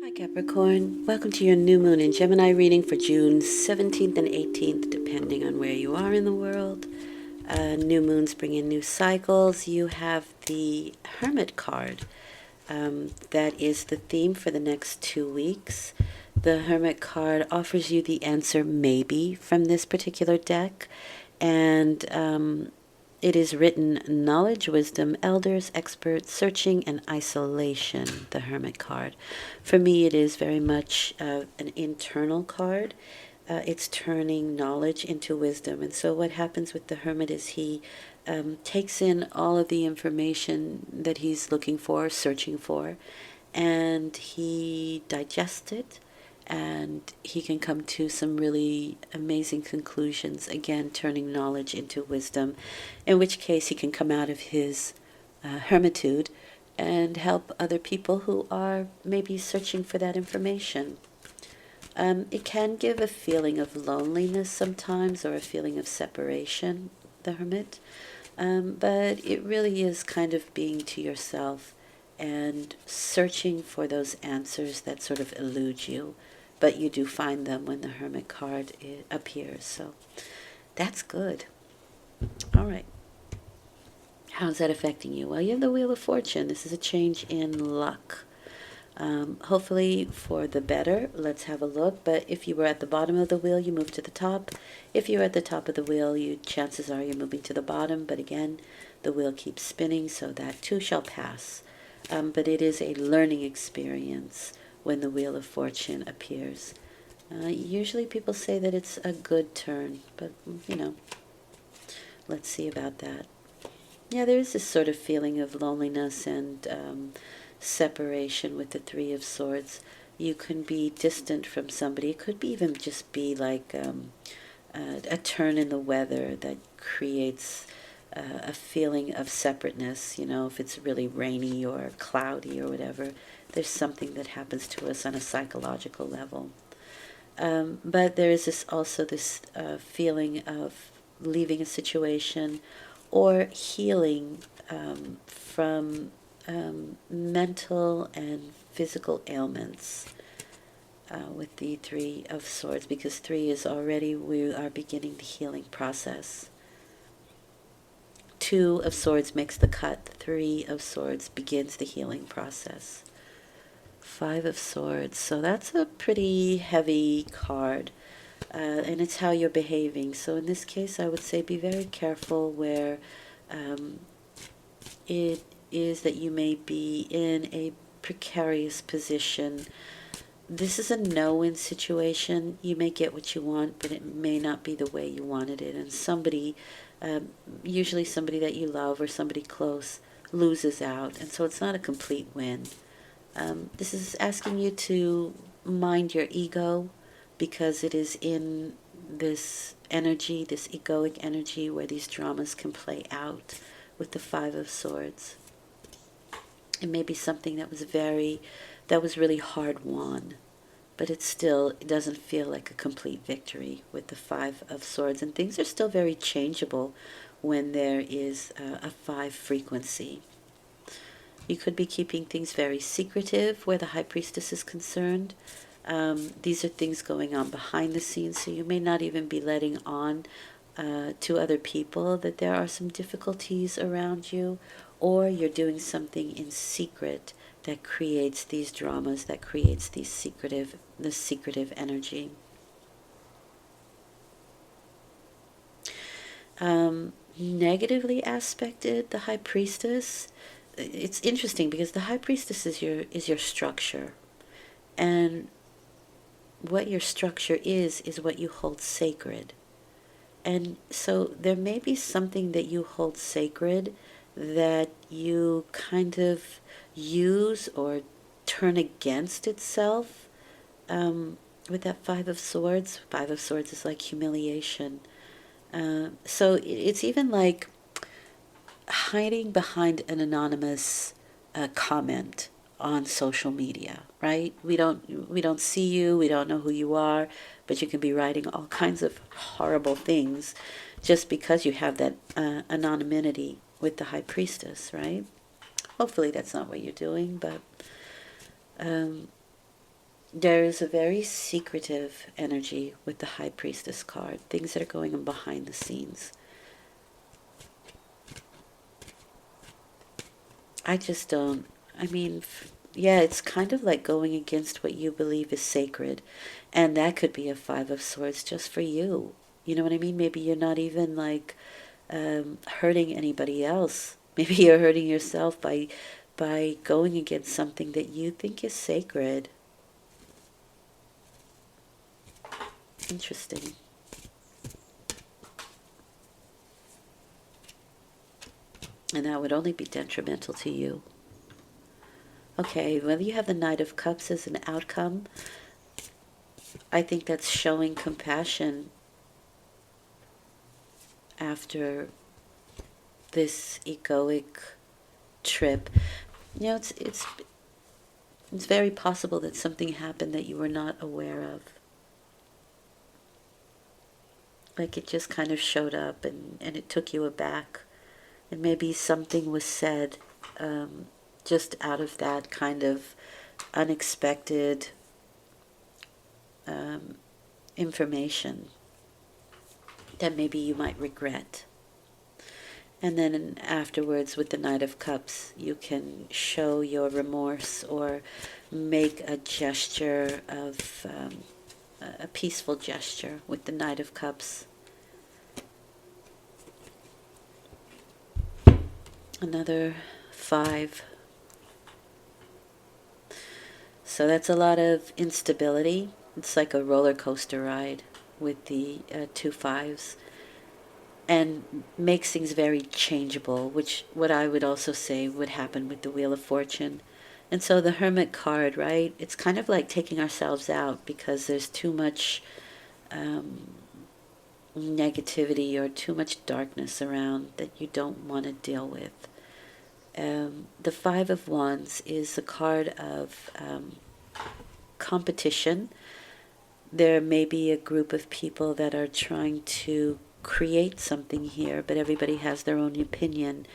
Hi Capricorn, welcome to your new moon in Gemini reading for June 17th and 18th, depending on where you are in the world. New moons bring in new cycles. You have the Hermit card. That is the theme for the next 2 weeks. The Hermit card offers you the answer maybe from this particular deck, and it is written knowledge, wisdom, elders, experts, searching, and isolation, the Hermit card. For me, it is very much an internal card. It's turning knowledge into wisdom. And so what happens with the Hermit is he takes in all of the information that he's looking for, searching for, and he digests it, and he can come to some really amazing conclusions, again turning knowledge into wisdom, in which case he can come out of his hermitude and help other people who are maybe searching for that information. It can give a feeling of loneliness sometimes, or a feeling of separation, the Hermit, but it really is kind of being to yourself and searching for those answers that sort of elude you, but you do find them when the Hermit card appears. So that's good. All right. How's that affecting you? Well, you have the Wheel of Fortune. This is a change in luck. Hopefully for the better. Let's have a look. But if you were at the bottom of the wheel, you move to the top. If you're at the top of the wheel, chances are you're moving to the bottom. But again, the wheel keeps spinning, so that too shall pass. But it is a learning experience when the Wheel of Fortune appears. Usually people say that it's a good turn, but let's see about that. Yeah, there is this sort of feeling of loneliness and separation with the Three of Swords. You can be distant from somebody. It could be even just be like a turn in the weather that creates a feeling of separateness. If it's really rainy or cloudy or whatever, there's something that happens to us on a psychological level. But there is also this feeling of leaving a situation or healing from mental and physical ailments with the Three of Swords, because three is already, we are beginning the healing process. Two of Swords makes the cut. Three of Swords begins the healing process. Five of Swords, so that's a pretty heavy card, and it's how you're behaving. So in this case, I would say be very careful where it is that you may be in a precarious position. This is a no-win situation. You may get what you want, but it may not be the way you wanted it. And somebody, usually somebody that you love or somebody close, loses out. And so it's not a complete win. This is asking you to mind your ego, because it is in this energy, this egoic energy, where these dramas can play out with the Five of Swords. It may be something that was really hard won, but it doesn't feel like a complete victory with the Five of Swords. And things are still very changeable when there is a 5 frequency. You could be keeping things very secretive where the High Priestess is concerned. These are things going on behind the scenes, so you may not even be letting on to other people that there are some difficulties around you, or you're doing something in secret that creates these dramas, that creates this secretive energy. Negatively aspected, the High Priestess. It's interesting because the High Priestess is your structure, and what your structure is what you hold sacred. And so there may be something that you hold sacred that you kind of use or turn against itself with that Five of Swords. Five of Swords is like humiliation. So it's even like hiding behind an anonymous comment on social media, right? We don't see you, we don't know who you are, but you can be writing all kinds of horrible things just because you have that anonymity with the High Priestess, right? Hopefully that's not what you're doing, but There is a very secretive energy with the High Priestess card, things that are going on behind the scenes. I just don't, I mean, yeah, it's kind of like going against what you believe is sacred. And that could be a Five of Swords just for you. You know what I mean? Maybe you're not even like hurting anybody else. Maybe you're hurting yourself by going against something that you think is sacred. Interesting. And that would only be detrimental to you. Okay, whether you have the Knight of Cups as an outcome, I think that's showing compassion after this egoic trip. You know, it's very possible that something happened that you were not aware of. Like it just kind of showed up and it took you aback. And maybe something was said just out of that kind of unexpected information that maybe you might regret. And then afterwards, with the Knight of Cups, you can show your remorse or make a gesture of a peaceful gesture with the Knight of Cups. Another 5. So that's a lot of instability. It's like a roller coaster ride with the 2 5s. And makes things very changeable, which what I would also say would happen with the Wheel of Fortune. And so the Hermit card, right? It's kind of like taking ourselves out because there's too much negativity or too much darkness around that you don't want to deal with. The 5 of Wands is a card of competition. There may be a group of people that are trying to create something here, but everybody has their own opinion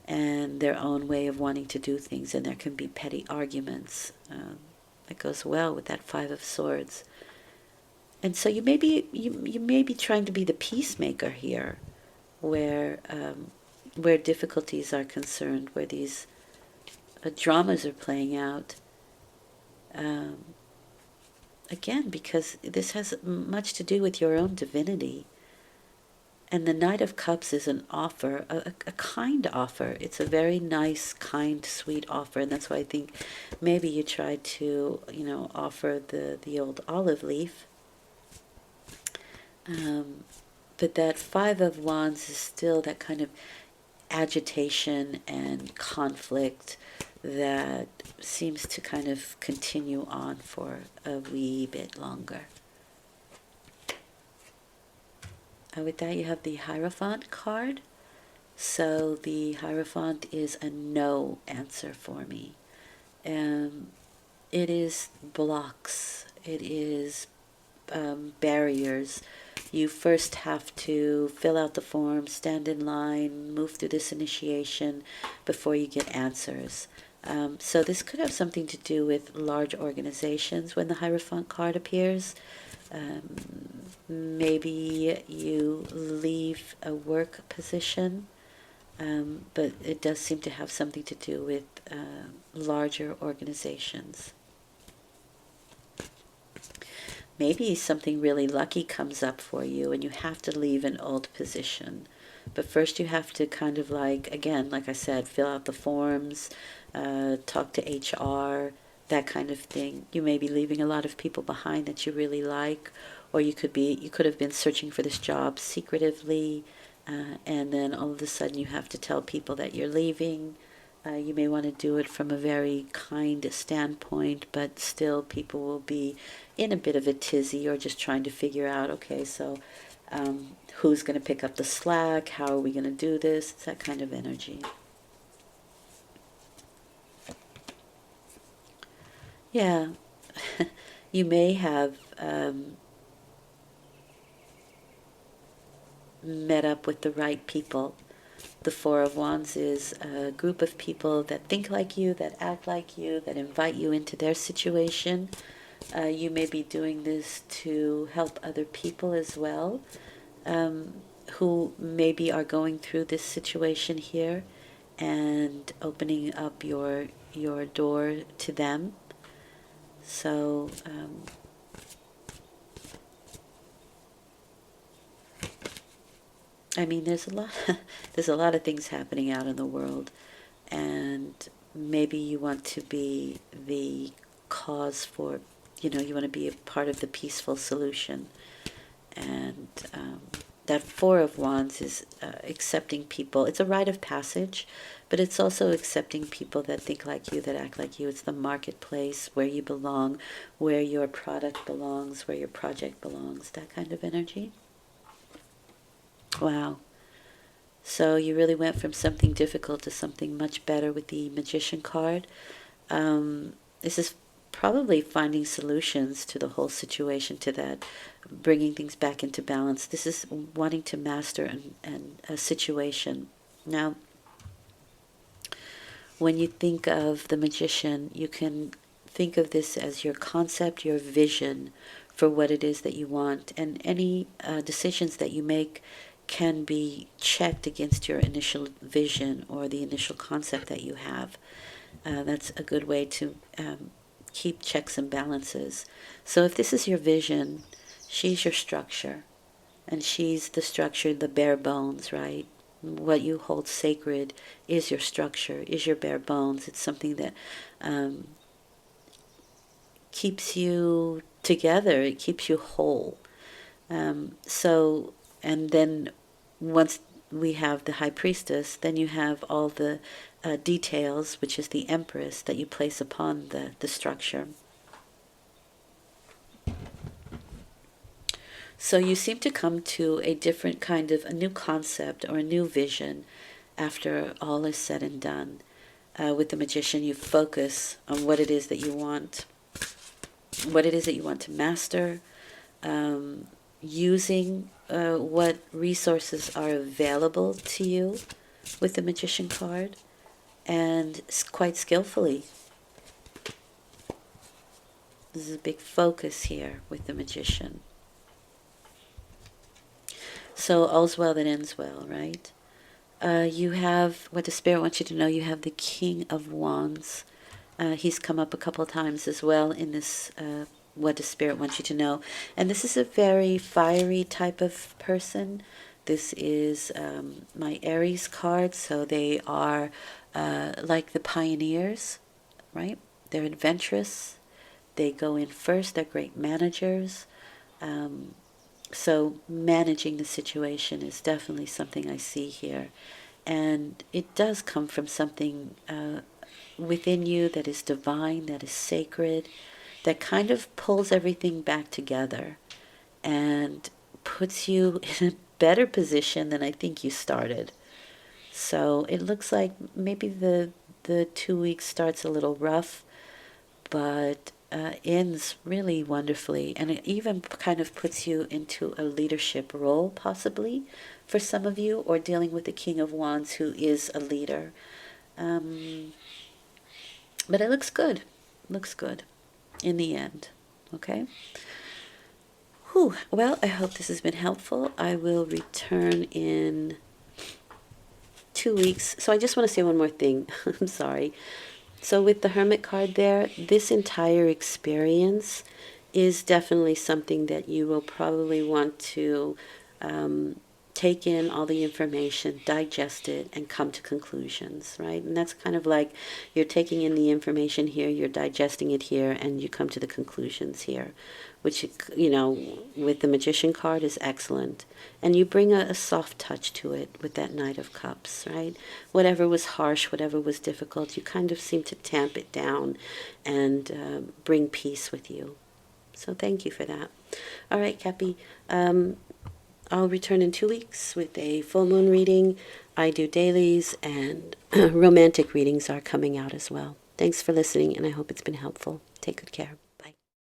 and their own way of wanting to do things, and there can be petty arguments. That goes well with that 5 of Swords. And so you may be trying to be the peacemaker here, where difficulties are concerned, where these dramas are playing out. Again, because this has much to do with your own divinity. And the Knight of Cups is an offer, a kind offer. It's a very nice, kind, sweet offer. And that's why I think maybe you try to, offer the old olive leaf. But that 5 of Wands is still that kind of agitation and conflict that seems to kind of continue on for a wee bit longer. With that, you have the Hierophant card. So the Hierophant is a no answer for me. It is blocks. It is barriers. You first have to fill out the form, stand in line, move through this initiation before you get answers. So this could have something to do with large organizations when the Hierophant card appears. Maybe you leave a work position, but it does seem to have something to do with larger organizations. Maybe something really lucky comes up for you and you have to leave an old position. But first you have to kind of again, like I said, fill out the forms, talk to HR, that kind of thing. You may be leaving a lot of people behind that you really like, or you could have been searching for this job secretively, and then all of a sudden you have to tell people that you're leaving. You may want to do it from a very kind standpoint, but still people will be in a bit of a tizzy or just trying to figure out, okay, so who's going to pick up the slack? How are we going to do this? It's that kind of energy. Yeah, you may have met up with the right people. The 4 of Wands is a group of people that think like you, that act like you, that invite you into their situation. You may be doing this to help other people as well, who maybe are going through this situation here, and opening up your door to them. So I mean, there's a lot there's a lot of things happening out in the world, and maybe you want to be the cause for, you want to be a part of the peaceful solution. And that Four of Wands is accepting people. It's a rite of passage, but it's also accepting people that think like you, that act like you. It's the marketplace where you belong, where your product belongs, where your project belongs, that kind of energy. Wow. So you really went from something difficult to something much better with the Magician card. This is probably finding solutions to the whole situation, to that, bringing things back into balance. This is wanting to master a situation. Now, when you think of the Magician, you can think of this as your concept, your vision for what it is that you want. And any decisions that you make can be checked against your initial vision or the initial concept that you have. That's a good way to keep checks and balances. So if this is your vision, she's your structure. And she's the structure, the bare bones, right? What you hold sacred is your structure, is your bare bones. It's something that keeps you together. It keeps you whole. And then once we have the High Priestess, then you have all the details, which is the Empress, that you place upon the structure. So you seem to come to a different kind of, a new concept or a new vision after all is said and done. With the Magician, you focus on what it is that you want, what it is that you want to master, using what resources are available to you with the Magician card, and quite skillfully. This is a big focus here with the Magician. So all's well that ends well, right? You have, what the Spirit wants you to know, you have the King of Wands. He's come up a couple of times as well in this, what the Spirit wants you to know. And this is a very fiery type of person. This is my Aries card, so they are like the pioneers, right? They're adventurous. They go in first. They're great managers. So managing the situation is definitely something I see here. And it does come from something within you that is divine, that is sacred, that kind of pulls everything back together and puts you in a better position than I think you started. So it looks like maybe the 2 weeks starts a little rough, but ends really wonderfully. And it even kind of puts you into a leadership role, possibly, for some of you, or dealing with the King of Wands, who is a leader. But it looks good. Looks good in the end. Okay? Whew. Well, I hope this has been helpful. I will return in 2 weeks. So I just want to say one more thing. I'm sorry. So with the Hermit card there, this entire experience is definitely something that you will probably want to take in all the information, digest it, and come to conclusions, right? And that's kind of like you're taking in the information here, you're digesting it here, and you come to the conclusions here, which, with the Magician card is excellent. And you bring a soft touch to it with that Knight of Cups, right? Whatever was harsh, whatever was difficult, you kind of seem to tamp it down and bring peace with you. So thank you for that. All right, Cappy. I'll return in 2 weeks with a full moon reading. I do dailies, and romantic readings are coming out as well. Thanks for listening, and I hope it's been helpful. Take good care.